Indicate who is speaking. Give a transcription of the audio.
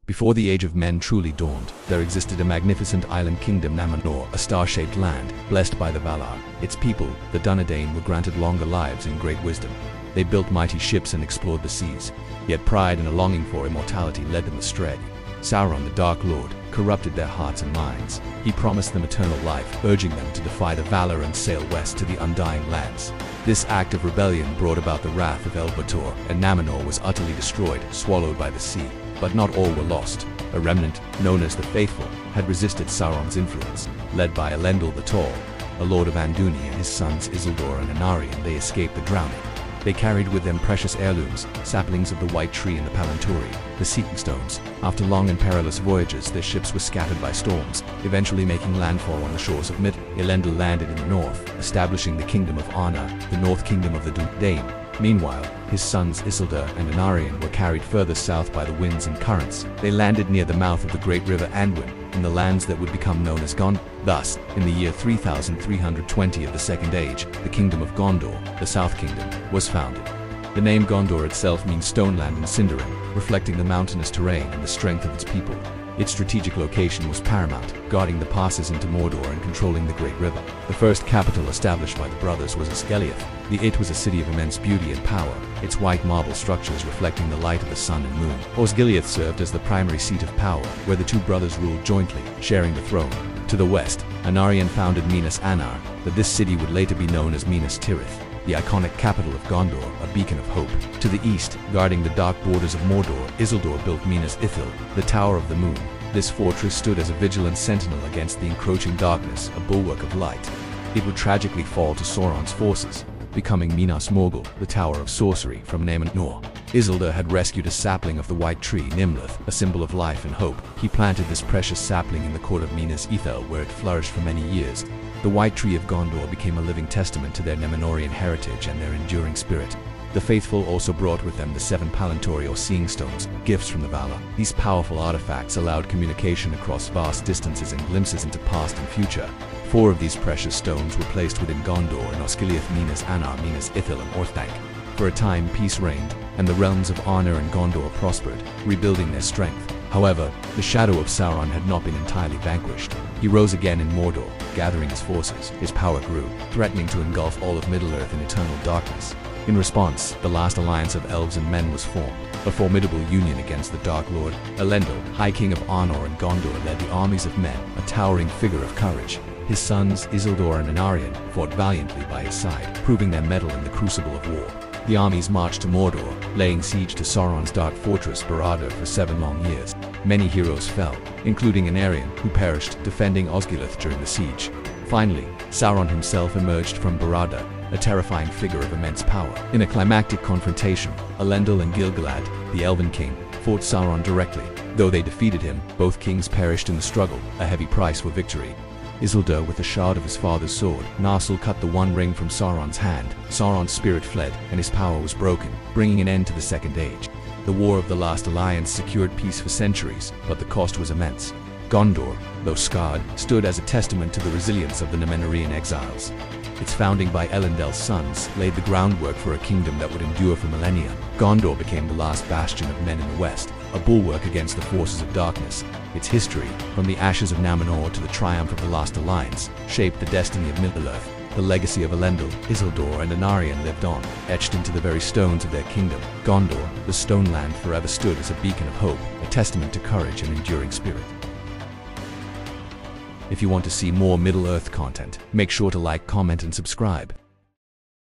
Speaker 1: Before the Age of Men truly dawned, there existed a magnificent island kingdom Numenor, a star-shaped land, blessed by the Valar. Its people, the Dunedain, were granted longer lives and great wisdom. They built mighty ships and explored the seas, yet pride and a longing for immortality led them astray. Sauron, the Dark Lord, corrupted their hearts and minds. He promised them eternal life, urging them to defy the Valar and sail west to the Undying Lands. This act of rebellion brought about the wrath of Elbertor, and Numenor was utterly destroyed, swallowed by the sea. But not all were lost. A remnant, known as the Faithful, had resisted Sauron's influence. Led by Elendil the Tall, a lord of Andúni, and his sons Isildur and Anarion, they escaped the drowning. They carried with them precious heirlooms, saplings of the White Tree and the Palantori, the Seeking Stones. After long and perilous voyages, their ships were scattered by storms, eventually making landfall on the shores of Middle. Elendil landed in the north, establishing the Kingdom of Arna, the North Kingdom of the Dunedain. Meanwhile, his sons Isildur and Anarion were carried further south by the winds and currents. They landed near the mouth of the great river Anduin, in the lands that would become known as Gondor. Thus, in the year 3320 of the Second Age, the Kingdom of Gondor, the South Kingdom, was founded. The name Gondor itself means Stoneland in Sindarin, reflecting the mountainous terrain and the strength of its people. Its strategic location was paramount, guarding the passes into Mordor and controlling the Great River. The first capital established by the brothers was Osgiliath. It was a city of immense beauty and power, its white marble structures reflecting the light of the sun and moon. Osgiliath served as the primary seat of power, where the two brothers ruled jointly, sharing the throne. To the west, Anarion founded Minas Annar, but this city would later be known as Minas Tirith, the iconic capital of Gondor, a beacon of hope. To the east, guarding the dark borders of Mordor, Isildur built Minas Ithil, the Tower of the Moon. This fortress stood as a vigilant sentinel against the encroaching darkness, a bulwark of light. It would tragically fall to Sauron's forces, becoming Minas Morgul, the Tower of Sorcery, from Numenor. Isildur had rescued a sapling of the White Tree, Nimlith, a symbol of life and hope. He planted this precious sapling in the court of Minas Ithil, where it flourished for many years. The White Tree of Gondor became a living testament to their Numenorian heritage and their enduring spirit. The Faithful also brought with them the 7 Palantori or Seeing Stones, gifts from the Valar. These powerful artifacts allowed communication across vast distances and glimpses into past and future. 4 of these precious stones were placed within Gondor in Osgiliath, Minas Annar, Minas Ithil, and Orthanc. For a time, peace reigned, and the realms of Arna and Gondor prospered, rebuilding their strength. However, the shadow of Sauron had not been entirely vanquished. He rose again in Mordor, gathering his forces. His power grew, threatening to engulf all of Middle-earth in eternal darkness. In response, the last alliance of elves and men was formed, a formidable union against the Dark Lord. Elendil, High King of Arnor and Gondor, led the armies of men, a towering figure of courage. His sons, Isildur and Anarion, fought valiantly by his side, proving their mettle in the crucible of war. The armies marched to Mordor, laying siege to Sauron's dark fortress Barad for 7 long years. Many heroes fell, including Anarion, who perished defending Osgiliath during the siege. Finally, Sauron himself emerged from Barad, a terrifying figure of immense power. In a climactic confrontation, Elendil and Gil-galad, the Elven King, fought Sauron directly. Though they defeated him, both kings perished in the struggle, a heavy price for victory. Isildur, with a shard of his father's sword, Narsil cut the One Ring from Sauron's hand. Sauron's spirit fled, and his power was broken, bringing an end to the Second Age. The War of the Last Alliance secured peace for centuries, but the cost was immense. Gondor, though scarred, stood as a testament to the resilience of the Numenorian exiles. Its founding by Elendil's sons laid the groundwork for a kingdom that would endure for millennia. Gondor became the last bastion of men in the west, a bulwark against the forces of darkness. Its history, from the ashes of Numenor to the triumph of the Last Alliance, shaped the destiny of Middle-earth. The legacy of Elendil, Isildur, and Anarion lived on, etched into the very stones of their kingdom. Gondor, the Stone Land, forever stood as a beacon of hope, a testament to courage and enduring spirit. If you want to see more Middle-earth content, make sure to like, comment, and subscribe.